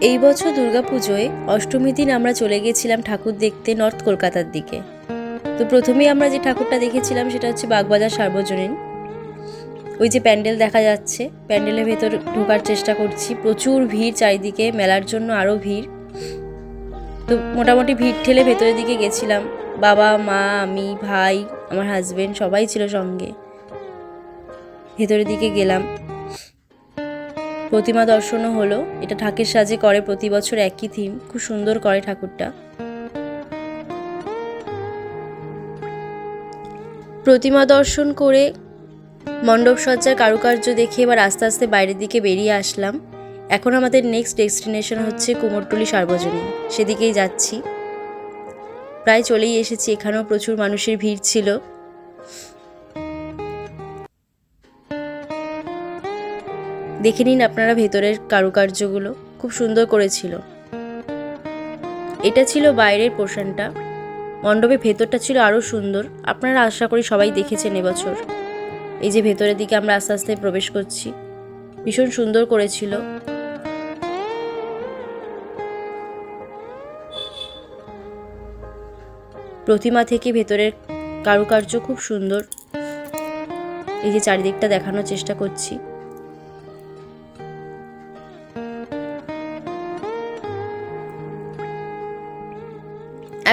এই বছর দুর্গাপুজোয় অষ্টমীর দিন আমরা চলে গেছিলাম ঠাকুর দেখতে নর্থ কলকাতার দিকে। তো প্রথমেই আমরা যে ঠাকুরটা দেখেছিলাম সেটা হচ্ছে বাগবাজার সার্বজনীন। ওই যে প্যান্ডেল দেখা যাচ্ছে, প্যান্ডেলের ভেতর ঢোকার চেষ্টা করছি। প্রচুর ভিড় চারিদিকে, মেলার জন্য আরও ভিড়। তো মোটামুটি ভিড় ঠেলে ভেতরের দিকে গেছিলাম। বাবা, মা, আমি, ভাই, আমার হাজবেন্ড সবাই ছিল সঙ্গে। ভেতরের দিকে গেলাম, প্রতিমা দর্শনও হলো। এটা ঢাকের সাজে করে প্রতি বছর, একই থিম, খুব সুন্দর করে ঠাকুরটা। প্রতিমা দর্শন করে মণ্ডপ সজ্জার কারুকার্য দেখে এবার আস্তে আস্তে বাইরের দিকে বেরিয়ে আসলাম। এখন আমাদের নেক্সট ডেস্টিনেশন হচ্ছে কুমোরটুলি সার্বজনীন, সেদিকেই যাচ্ছি। প্রায় চলেই এসেছি, এখানেও প্রচুর মানুষের ভিড় ছিল। দেখে নিন আপনারা ভেতরের কারুকার্যগুলো, খুব সুন্দর করেছিল। এটা ছিল বাইরের পোর্শনটা, মণ্ডপের ভেতরটা ছিল আরও সুন্দর। আপনারা আশা করি সবাই দেখেছেন এবছর। এই যে ভেতরের দিকে আমরা আস্তে আস্তে প্রবেশ করছি, ভীষণ সুন্দর করেছিল। প্রতিমা থেকে ভেতরের কারুকার্য খুব সুন্দর। এই যে চারিদিকটা দেখানোর চেষ্টা করছি।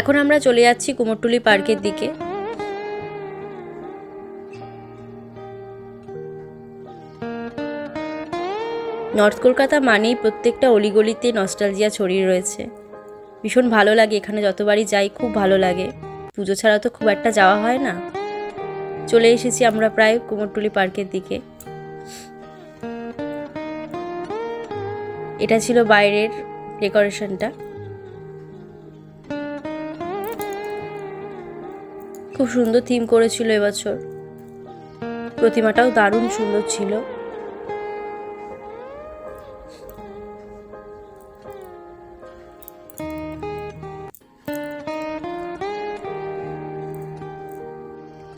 এখন আমরা চলে যাচ্ছি কুমোরটুলি পার্কের দিকে। নর্থ কলকাতা মানেই প্রত্যেকটা অলিগলিতে নস্টালজিয়া ছড়িয়ে রয়েছে। ভীষণ ভালো লাগে, এখানে যতবারই যাই খুব ভালো লাগে। পুজো ছাড়া তো খুব একটা যাওয়া হয় না। চলে এসেছি আমরা প্রায় কুমোরটুলি পার্কের দিকে। এটা ছিল বাইরের ডেকোরেশনটা, খুব সুন্দর থিম করেছিল এবছর। প্রতিমাটাও দারুণ সুন্দর ছিল।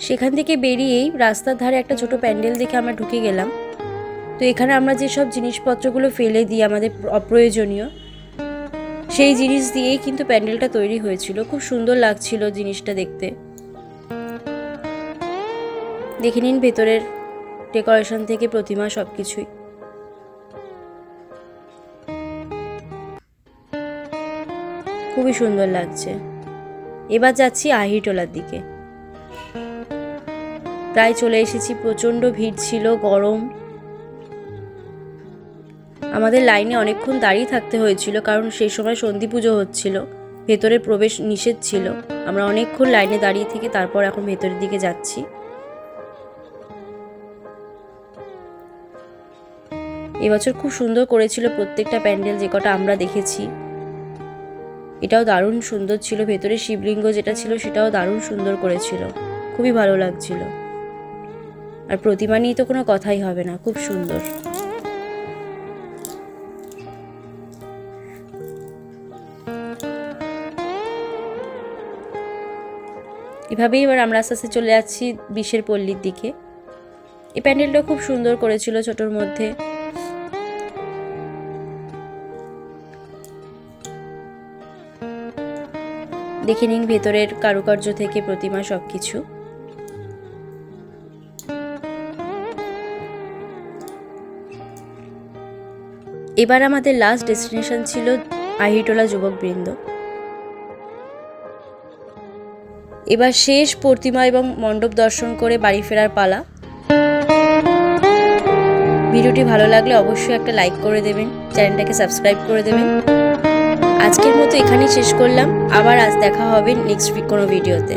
সেখান থেকে বেরিয়েই রাস্তার ধারে একটা ছোট প্যান্ডেল দেখে আমরা ঢুকে গেলাম। তো এখানে আমরা যেসব জিনিসপত্রগুলো ফেলে দিই আমাদের অপ্রয়োজনীয়, সেই জিনিস দিয়েই কিন্তু প্যান্ডেলটা তৈরি হয়েছিল। খুব সুন্দর লাগছিল জিনিসটা দেখতে। দেখে নিন ভেতরের ডেকোরেশন থেকে প্রতিমা সবকিছুই। খুবই সুন্দর লাগছে। এবার যাচ্ছি আহিরটোলার দিকে। প্রায় চলে এসেছি, প্রচণ্ড ভিড় ছিল, গরম। আমাদের লাইনে অনেকক্ষণ দাঁড়িয়ে থাকতে হয়েছিল, কারণ সেই সময় সন্ধি পুজো হচ্ছিল, ভেতরে প্রবেশ নিষেধ ছিল। আমরা অনেকক্ষণ লাইনে দাঁড়িয়ে থেকে তারপর এখন ভেতরের দিকে যাচ্ছি। এবছর খুব সুন্দর করেছিল প্রত্যেকটা প্যান্ডেল, যে কটা আমরা দেখেছি। এটাও দারুণ সুন্দর ছিল। ভেতরে শিবলিঙ্গ যেটা ছিল সেটাও দারুণ সুন্দর করেছিল, খুবই ভালো লাগছিল। আর প্রতিমা নিয়ে তো কোনো কথাই হবে না, খুব সুন্দর। এভাবেই এবার আমরা আস্তে আস্তে চলে যাচ্ছি বিষের পল্লীর দিকে। এই প্যান্ডেলটা খুব সুন্দর করেছিল, ছোটোর মধ্যে। দেখে নিন ভেতরের কারুকার্য থেকে প্রতিমা সবকিছু। এবার আমাদের লাস্ট ডেস্টিনেশন ছিল আহিরটোলা যুবকবৃন্দ। এবার শেষ প্রতিমা এবং মণ্ডপ দর্শন করে বাড়ি ফেরার পালা। ভিডিওটি ভালো লাগলে অবশ্যই একটা লাইক করে দেবেন, চ্যানেলটাকে সাবস্ক্রাইব করে দেবেন। আজকের মতো এখানেই শেষ করলাম। আবার আজ দেখা হবে নেক্সট কোনো ভিডিওতে।